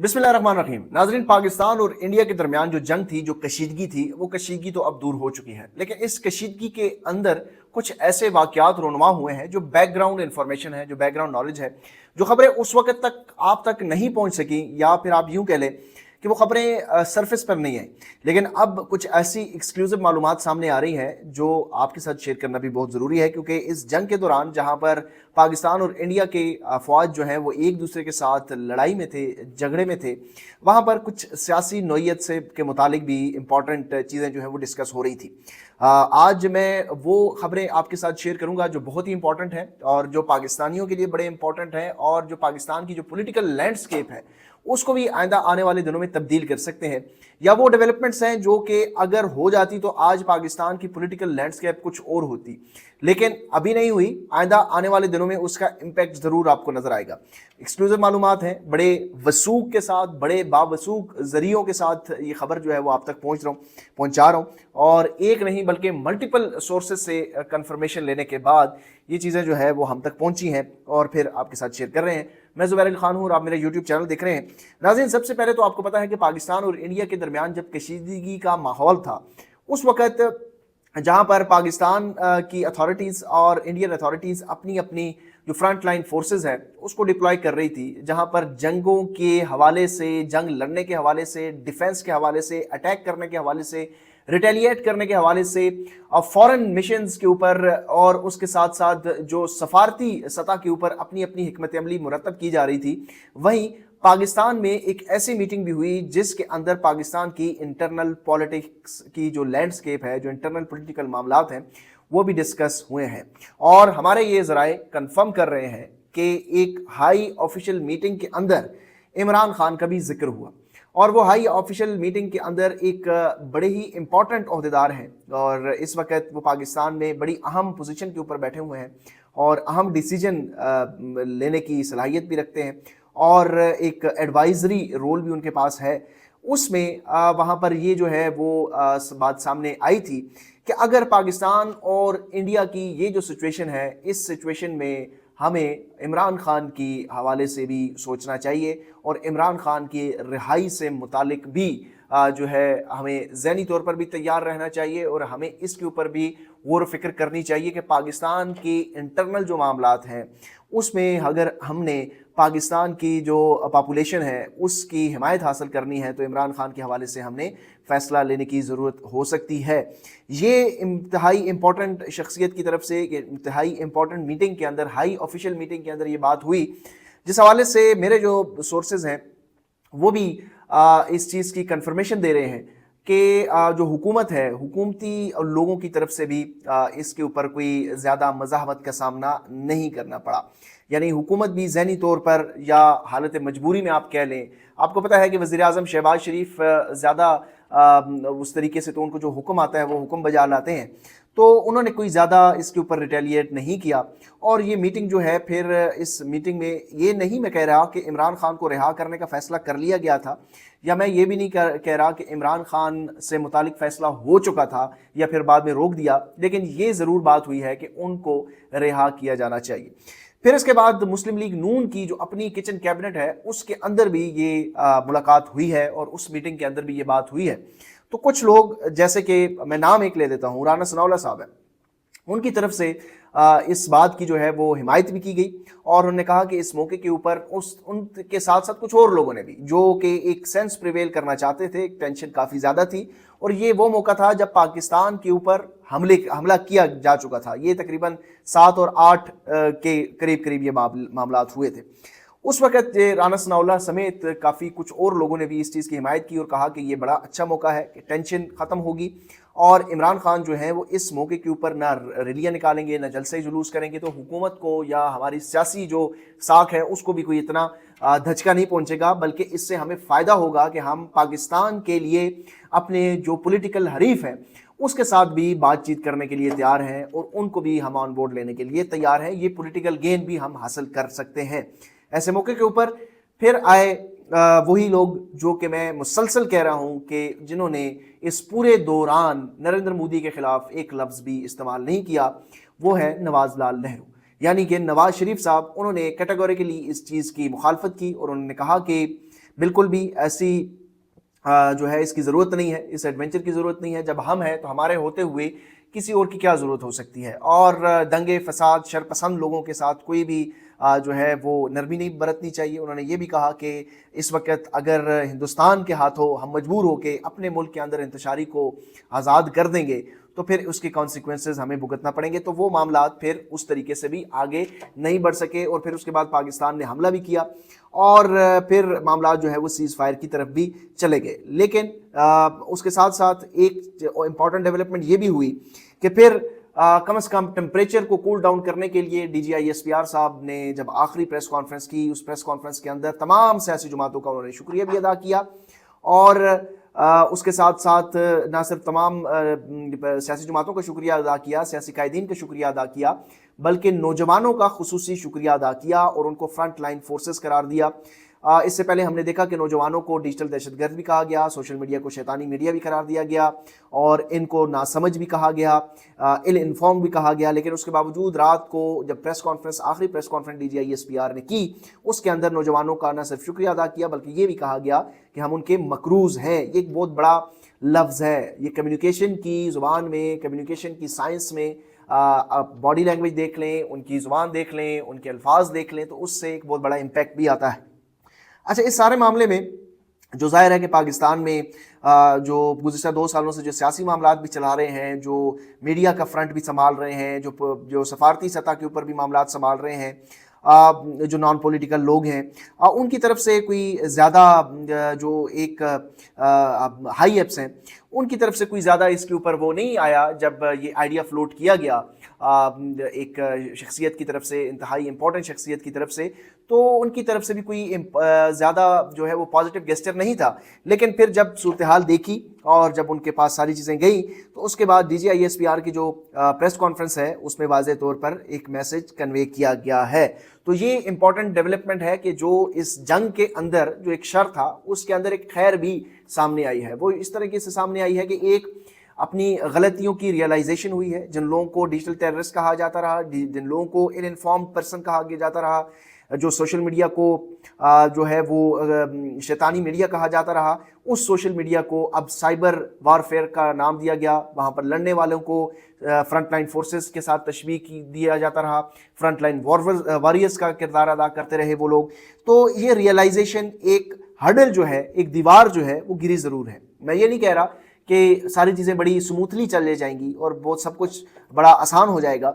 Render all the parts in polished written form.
बिस्मिल्लाहिर्रहमानिर्रहीम। नाजरीन, पाकिस्तान और इंडिया के दरमियान जो जंग थी, जो कशीदगी थी, वो कशीदगी तो अब दूर हो चुकी है। लेकिन इस कशीदगी के अंदर कुछ ऐसे वाकयात रोनुमा हुए हैं, जो बैकग्राउंड इंफॉर्मेशन है, जो बैकग्राउंड नॉलेज है, जो खबरें उस वक्त तक आप तक नहीं पहुंच सकी, या फिर आप यूं कह लें कि वो खबरें सरफेस पर नहीं आई। लेकिन अब कुछ ऐसी एक्सक्लूसिव मालूमात सामने आ रही हैं जो आपके साथ शेयर करना भी बहुत ज़रूरी है, क्योंकि इस जंग के दौरान जहां पर पाकिस्तान और इंडिया के अफवाज जो हैं वो एक दूसरे के साथ लड़ाई में थे, झगड़े में थे, वहाँ पर कुछ सियासी नोयत से के मुतालिक भी इंपॉर्टेंट चीज़ें जो हैं वो डिस्कस हो रही थी। आज मैं वो खबरें आपके साथ शेयर करूंगा जो बहुत ही इंपॉर्टेंट हैं और जो पाकिस्तानियों के लिए बड़े इंपॉर्टेंट हैं, और जो पाकिस्तान की जो पॉलिटिकल लैंडस्केप है उसको भी आइंदा आने वाले दिनों में तब्दील कर सकते हैं, या वो डेवलपमेंट्स हैं जो कि अगर हो जाती तो आज पाकिस्तान की पॉलिटिकल लैंडस्केप कुछ और होती, लेकिन अभी नहीं हुई। आइंदा आने वाले दिनों में उसका इम्पैक्ट ज़रूर आपको नजर आएगा। एक्सक्लूसिव मालूमात हैं, बड़े वसूख के साथ, बड़े बावसूख जरियों के साथ ये खबर जो है वो आप तक पहुंचा रहा हूँ, और एक नहीं बल्कि मल्टीपल सोर्सेज से कंफर्मेशन लेने के बाद ये चीज़ें जो है वो हम तक पहुंची हैं और फिर आपके साथ शेयर कर रहे हैं। मैं ज़ुबैर अली खान हूँ और आप मेरा यूट्यूब चैनल देख रहे हैं। नाज़रीन, सबसे पहले तो आपको पता है कि पाकिस्तान और इंडिया के दरमियान जब कशीदगी का माहौल था, उस वक़्त जहाँ पर पाकिस्तान की अथॉरिटीज़ और इंडियन अथॉरिटीज़ अपनी अपनी जो फ्रंट लाइन फोर्सेस है उसको डिप्लॉय कर रही थी, जहाँ पर जंगों के हवाले से, जंग लड़ने के हवाले से, डिफेंस के हवाले से, अटैक करने के हवाले से, रिटेलिएट करने के हवाले से, और फॉरेन मिशंस के ऊपर और उसके साथ साथ जो सफारती सतह के ऊपर अपनी अपनी हिकमत अमली मुरतब की जा रही थी। वहीं पाकिस्तान में एक ऐसी मीटिंग भी हुई जिसके अंदर पाकिस्तान की इंटरनल पॉलिटिक्स की जो लैंडस्केप है, जो इंटरनल पॉलिटिकल मामलात हैं, वो भी डिस्कस हुए हैं। और हमारे ये ज़राए कंफर्म कर रहे हैं कि एक हाई ऑफिशियल मीटिंग के अंदर इमरान खान का भी जिक्र हुआ, और वो हाई ऑफिशियल मीटिंग के अंदर एक बड़े ही इंपॉर्टेंट ओहदेदार हैं, और इस वक्त वो पाकिस्तान में बड़ी अहम पोजीशन के ऊपर बैठे हुए हैं और अहम डिसीजन लेने की सलाहियत भी रखते हैं, और एक एडवाइजरी रोल भी उनके पास है। उसमें वहाँ पर ये जो है वो बात सामने आई थी कि अगर पाकिस्तान और इंडिया की ये जो सिचुएशन है, इस सिचुएशन में हमें इमरान खान की हवाले से भी सोचना चाहिए, और इमरान खान की रिहाई से मुतालिक भी जो है हमें ज़हनी तौर पर भी तैयार रहना चाहिए, और हमें इसके ऊपर भी गौर फिक्र करनी चाहिए कि पाकिस्तान की इंटरनल जो मामलात हैं उसमें अगर हमने पाकिस्तान की जो पॉपुलेशन है उसकी हिमायत हासिल करनी है तो इमरान खान के हवाले से हमने फ़ैसला लेने की ज़रूरत हो सकती है। ये इंतहाई इंपॉर्टेंट शख्सियत की तरफ से इंतहाई इंपॉर्टेंट मीटिंग के अंदर, हाई ऑफिशियल मीटिंग के अंदर ये बात हुई, जिस हवाले से मेरे जो सोर्सेज हैं वो भी इस चीज़ की कंफर्मेशन दे रहे हैं कि जो हुकूमत है, हुकूमती लोगों की तरफ से भी इसके ऊपर कोई ज़्यादा मज़ाहमत का सामना नहीं करना पड़ा। यानी हुकूमत भी ज़हनी तौर पर या हालत मजबूरी में आप कह लें, आपको पता है कि वज़ीर आज़म शहबाज शरीफ ज़्यादा उस तरीके से तो उनको जो हुक्म आता है वो हुक्म बजा लाते हैं, तो उन्होंने कोई ज़्यादा इसके ऊपर रिटेलिएट नहीं किया। और ये मीटिंग जो है, फिर इस मीटिंग में ये नहीं मैं कह रहा कि इमरान खान को रिहा करने का फ़ैसला कर लिया गया था, या मैं ये भी नहीं कह रहा कि इमरान खान से मुतालिक फ़ैसला हो चुका था या फिर बाद में रोक दिया, लेकिन ये ज़रूर बात हुई है कि उनको रिहा किया जाना चाहिए। फिर इसके बाद मुस्लिम लीग नून की जो अपनी किचन कैबिनेट है उसके अंदर भी ये मुलाकात हुई है, और उस मीटिंग के अंदर भी ये बात हुई है। तो कुछ लोग, जैसे कि मैं नाम एक ले देता हूँ, राना सनाउल्लाह साहब है, उनकी तरफ से इस बात की जो है वो हिमायत भी की गई, और उन्होंने कहा कि इस मौके के ऊपर उनके साथ साथ कुछ और लोगों ने भी, जो कि एक सेंस प्रिवेल करना चाहते थे, एक टेंशन काफ़ी ज़्यादा थी, और ये वो मौका था जब पाकिस्तान के ऊपर हमला किया जा चुका था। ये तकरीबन 7 और 8 के करीब करीब ये मामलात हुए थे। उस वक्त राना सनाउल्लाह समेत काफ़ी कुछ और लोगों ने भी इस चीज़ की हिमायत की और कहा कि ये बड़ा अच्छा मौका है कि टेंशन ख़त्म होगी, और इमरान खान जो है वो इस मौके के ऊपर ना रैलियाँ निकालेंगे, ना जलसे जुलूस करेंगे, तो हुकूमत को या हमारी सियासी जो साख है उसको भी कोई इतना धचका नहीं पहुंचेगा, बल्कि इससे हमें फ़ायदा होगा कि हम पाकिस्तान के लिए अपने जो पॉलिटिकल हरीफ हैं उसके साथ भी बातचीत करने के लिए तैयार हैं, और उनको भी हम ऑन बोर्ड लेने के लिए तैयार हैं। ये पॉलिटिकल गेन भी हम हासिल कर सकते हैं। ऐसे मौके के ऊपर फिर आए वही लोग जो कि मैं मुसलसल कह रहा हूँ कि जिन्होंने इस पूरे दौरान नरेंद्र मोदी के खिलाफ एक लफ्ज़ भी इस्तेमाल नहीं किया, वो है नवाज लाल नेहरू। यानी कि नवाज शरीफ साहब, उन्होंने कैटेगोरिकली इस चीज़ की मुखालफत की और उन्होंने कहा कि बिल्कुल भी ऐसी जो है इसकी ज़रूरत नहीं है, इस एडवेंचर की ज़रूरत नहीं है। जब हम हैं तो हमारे होते हुए किसी और की क्या ज़रूरत हो सकती है। और दंगे फसाद शरपसंद लोगों के साथ कोई भी जो है वो नरमी नहीं बरतनी चाहिए। उन्होंने ये भी कहा कि इस वक्त अगर हिंदुस्तान के हाथों हम मजबूर होकर अपने मुल्क के अंदर इंतशारी को आज़ाद कर देंगे तो फिर उसके कॉन्सिक्वेंसेस हमें भुगतना पड़ेंगे। तो वो मामला फिर उस तरीके से भी आगे नहीं बढ़ सके और फिर उसके बाद पाकिस्तान ने हमला भी किया और फिर मामला जो है वो सीज़ फायर की तरफ भी चले गए। लेकिन उसके साथ साथ एक इम्पॉर्टेंट डेवलपमेंट ये भी हुई कि फिर कम से कम टेम्परेचर को कूल डाउन करने के लिए DGISPR साहब ने जब आखिरी प्रेस कॉन्फ्रेंस की, उस प्रेस कॉन्फ्रेंस के अंदर तमाम सियासी जमातों का उन्होंने शुक्रिया भी अदा किया और उसके साथ साथ ना सिर्फ तमाम सियासी जमातों का शुक्रिया अदा किया, सियासी कायदीन का शुक्रिया अदा किया, बल्कि नौजवानों का खुसूसी शुक्रिया अदा किया और उनको फ्रंट लाइन फोर्सेस करार दिया। इससे पहले हमने देखा कि नौजवानों को डिजिटल दहशतगर्द भी कहा गया, सोशल मीडिया को शैतानी मीडिया भी करार दिया गया और इनको नासमझ भी कहा गया, इल इन्फॉर्म भी कहा गया। लेकिन उसके बावजूद रात को जब प्रेस कॉन्फ्रेंस, आखिरी प्रेस कॉन्फ्रेंस DGISPR ने की, उसके अंदर नौजवानों का न सिर्फ शुक्रिया अदा किया बल्कि ये भी कहा गया कि हम उनके मकरूज़ हैं। ये एक बहुत बड़ा लफ्ज़ है, ये कम्युनिकेशन की ज़ुबान में, कम्युनिकेशन की साइंस में बॉडी लैंग्वेज देख लें, उनकी ज़ुबान देख लें, उनके अल्फाज देख लें तो उससे एक बहुत बड़ा इम्पैक्ट भी आता है। अच्छा, इस सारे मामले में जो जाहिर है कि पाकिस्तान में जो गुज़िश्ता 2 सालों से जो सियासी मामलात भी चला रहे हैं, जो मीडिया का फ्रंट भी संभाल रहे हैं, जो सफारती सतह के ऊपर भी मामलात संभाल रहे हैं, जो नॉन पॉलिटिकल लोग हैं, उनकी तरफ से कोई ज़्यादा जो एक हाई एप्स हैं उनकी तरफ से कोई ज़्यादा इसके ऊपर वो नहीं आया। जब ये आइडिया फ्लोट किया गया एक शख्सियत की तरफ से, इंतहाई इम्पोर्टेंट शख्सियत की तरफ से, तो उनकी तरफ से भी कोई ज़्यादा जो है वो पॉजिटिव गेस्चर नहीं था। लेकिन फिर जब सूरत हाल देखी और जब उनके पास सारी चीज़ें गई तो उसके बाद DGISPR की जो प्रेस कॉन्फ्रेंस है उसमें वाज़े तौर पर एक मैसेज कन्वे किया गया है। तो ये इम्पॉर्टेंट डेवलपमेंट है कि जो इस जंग के अंदर जो एक शर था उसके अंदर एक खैर भी सामने आई है। वो इस तरीके से सामने आई है कि एक अपनी गलतियों की रियलाइजेशन हुई है। जिन लोगों को डिजिटल टेररिस्ट कहा जाता रहा, जिन लोगों को इल इन्फॉर्म्ड पर्सन कहा जाता रहा, जो सोशल मीडिया को जो है वो शैतानी मीडिया कहा जाता रहा, उस सोशल मीडिया को अब साइबर वारफेयर का नाम दिया गया। वहाँ पर लड़ने वालों को फ्रंट लाइन फोर्सेस के साथ तशबीह दिया जाता रहा, फ्रंट लाइन वॉरियर्स का किरदार अदा करते रहे वो लोग। तो ये रियलाइजेशन, एक हर्डल जो है, एक दीवार जो है वो गिरी ज़रूर है। मैं ये नहीं कह रहा कि सारी चीज़ें बड़ी स्मूथली चल जाएंगी और बहुत सब कुछ बड़ा आसान हो जाएगा,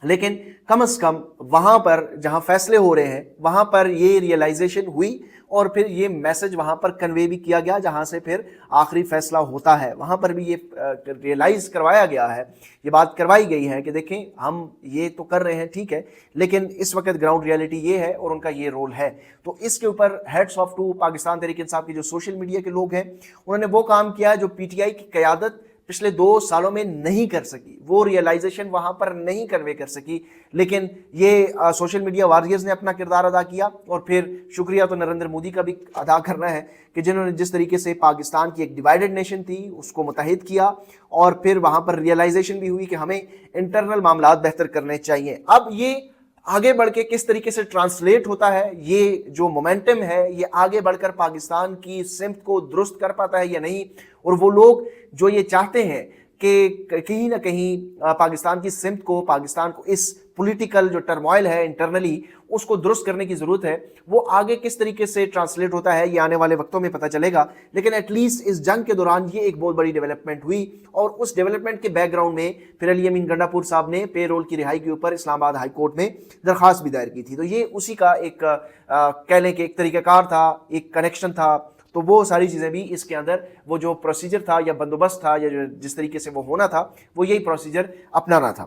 लेकिन कम से कम वहाँ पर जहाँ फैसले हो रहे हैं वहाँ पर ये रियलाइजेशन हुई और फिर ये मैसेज वहाँ पर कन्वे भी किया गया। जहाँ से फिर आखिरी फैसला होता है वहाँ पर भी ये रियलाइज़ करवाया गया है, ये बात करवाई गई है कि देखें हम ये तो कर रहे हैं ठीक है, लेकिन इस वक्त ग्राउंड रियलिटी ये है और उनका ये रोल है। तो इसके ऊपर heads of to Pakistan Tehreek Insaf के जो सोशल मीडिया के लोग हैं उन्होंने वो काम किया जो PTI की क़यादत पिछले 2 सालों में नहीं कर सकी, वो रियलाइजेशन वहाँ पर नहीं कन्वे कर सकी। लेकिन ये सोशल मीडिया वॉरियर्स ने अपना किरदार अदा किया और फिर शुक्रिया तो नरेंद्र मोदी का भी अदा करना है कि जिन्होंने जिस तरीके से पाकिस्तान की एक डिवाइडेड नेशन थी उसको मुत्तहिद किया और फिर वहाँ पर रियलाइजेशन भी हुई कि हमें इंटरनल मामलात बेहतर करने चाहिए। अब ये आगे बढ़ के किस तरीके से ट्रांसलेट होता है, ये जो मोमेंटम है ये आगे बढ़कर पाकिस्तान की सिमत को दुरुस्त कर पाता है या नहीं, और वो लोग जो ये चाहते हैं कि कहीं ना कहीं पाकिस्तान की सिमत को, पाकिस्तान को इस पॉलिटिकल जो टर्मोइल है इंटरनली उसको दुरुस्त करने की ज़रूरत है, वो आगे किस तरीके से ट्रांसलेट होता है ये आने वाले वक्तों में पता चलेगा। लेकिन एटलीस्ट इस जंग के दौरान ये एक बहुत बड़ी डेवलपमेंट हुई और उस डेवलपमेंट के बैकग्राउंड में फिर अली अमीन गंडापुर साहब ने पे रोल की रिहाई के ऊपर इस्लामाबाद हाई कोर्ट में दरख्वास्त भी दायर की थी। तो ये उसी का एक कह लें कि एक तरीक़ाकार था, एक कनेक्शन था। तो वो सारी चीज़ें भी इसके अंदर वो जो प्रोसीजर था या बंदोबस्त था या जो जिस तरीके से वो होना था वो यही प्रोसीजर अपनाना था।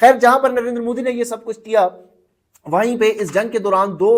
खैर, जहाँ पर नरेंद्र मोदी ने ये सब कुछ किया वहीं पे इस जंग के दौरान 2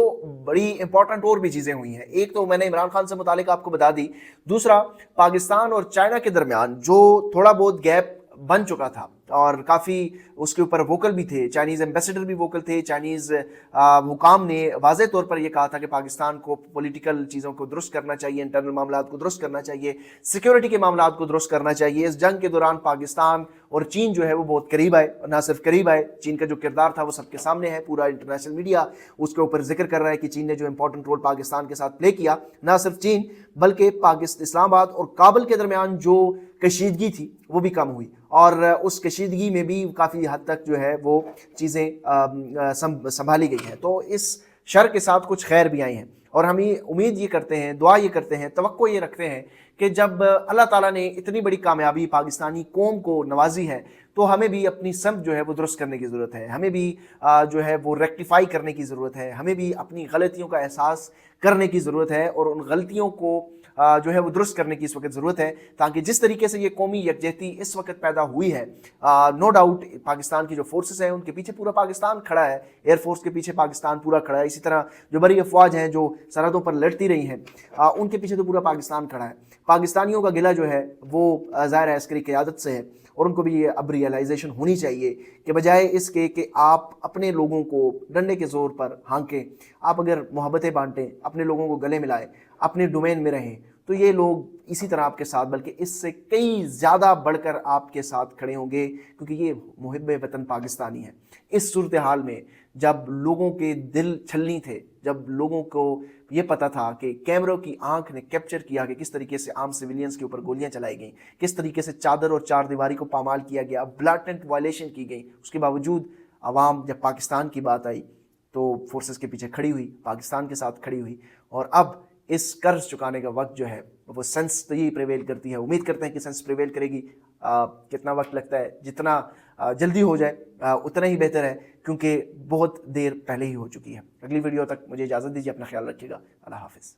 बड़ी इंपॉर्टेंट और भी चीज़ें हुई हैं। एक तो मैंने इमरान खान से मुतालिक आपको बता दी, दूसरा पाकिस्तान और चाइना के दरमियान जो थोड़ा बहुत गैप बन चुका था और काफ़ी उसके ऊपर वोकल भी थे, चाइनीज़ एम्बेसडर भी वोकल थे, चाइनीज़ हुकाम ने वाज़े तौर पर यह कहा था कि पाकिस्तान को पॉलिटिकल चीज़ों को दुरुस्त करना चाहिए, इंटरनल मामलात को दुरुस्त करना चाहिए, सिक्योरिटी के मामलात को दुरुस्त करना चाहिए। इस जंग के दौरान पाकिस्तान और चीन जो है वो बहुत करीब आए, और ना सिर्फ करीब आए, चीन का जो किरदार था वो सबके सामने है, पूरा इंटरनेशनल मीडिया उसके ऊपर जिक्र कर रहा है कि चीन ने जो इंपॉर्टेंट रोल पाकिस्तान के साथ प्ले किया। ना सिर्फ चीन बल्कि पाकिस्तान, इस्लामाबाद और काबुल के दरमियान जो कशीदगी थी वो भी कम हुई, और उस कशीदगी में भी काफ़ी हद तक जो है वो चीज़ें संभाली गई हैं। तो इस शर के साथ कुछ खैर भी आई हैं, और हम उम्मीद ये करते हैं, दुआ ये करते हैं, तवक्को ये रखते हैं कि जब अल्लाह ताला ने इतनी बड़ी कामयाबी पाकिस्तानी कौम को नवाजी है, तो हमें भी अपनी समझ जो है वो दुरुस्त करने की ज़रूरत है, हमें भी जो है वो रेक्टिफाई करने की ज़रूरत है, हमें भी अपनी गलतियों का एहसास करने की ज़रूरत है, और उन गलतियों को जो है वो दुरुस्त करने की इस वक्त ज़रूरत है, ताकि जिस तरीके से ये कौमी यकजहती इस वक्त पैदा हुई है, नो डाउट पाकिस्तान की जो फोर्सेस हैं उनके पीछे पूरा पाकिस्तान खड़ा है, एयरफोर्स के पीछे पाकिस्तान पूरा खड़ा है, इसी तरह जो बड़ी अफवाज हैं जो सरहदों पर लड़ती रही हैं उनके पीछे तो पूरा पाकिस्तान खड़ा है। पाकिस्तानियों का गिला जो है वो ज़ाहिर है अस्करी क़यादत से है, और उनको भी ये अब रियलाइजेशन होनी चाहिए कि बजाय इसके कि आप अपने लोगों को डंडे के ज़ोर पर हाँकें, आप अगर मोहब्बतें बांटें, अपने लोगों को गले मिलाएं, अपने डोमेन में रहें, तो ये लोग इसी तरह आपके साथ बल्कि इससे कई ज़्यादा बढ़कर आपके साथ खड़े होंगे, क्योंकि ये मुहिब्बे वतन पाकिस्तानी है। इस सूरत हाल में जब लोगों के दिल छलनी थे, जब लोगों को ये पता था कि कैमरों की आंख ने कैप्चर किया कि किस तरीके से आम सिविलियंस के ऊपर गोलियां चलाई गई, किस तरीके से चादर और चार दीवारी को पामाल किया गया, ब्लैटेंट वायलेशन की गई, उसके बावजूद आवाम जब पाकिस्तान की बात आई तो फोर्सेस के पीछे खड़ी हुई, पाकिस्तान के साथ खड़ी हुई। और अब इस कर्ज चुकाने का वक्त जो है वो सेंस तो यही प्रिवेल करती है। उम्मीद करते हैं कि सेंस प्रिवेल करेगी। कितना वक्त लगता है, जितना जल्दी हो जाए उतना ही बेहतर है, क्योंकि बहुत देर पहले ही हो चुकी है। अगली वीडियो तक मुझे इजाज़त दीजिए, अपना ख्याल रखिएगा। अल्लाह हाफिज़।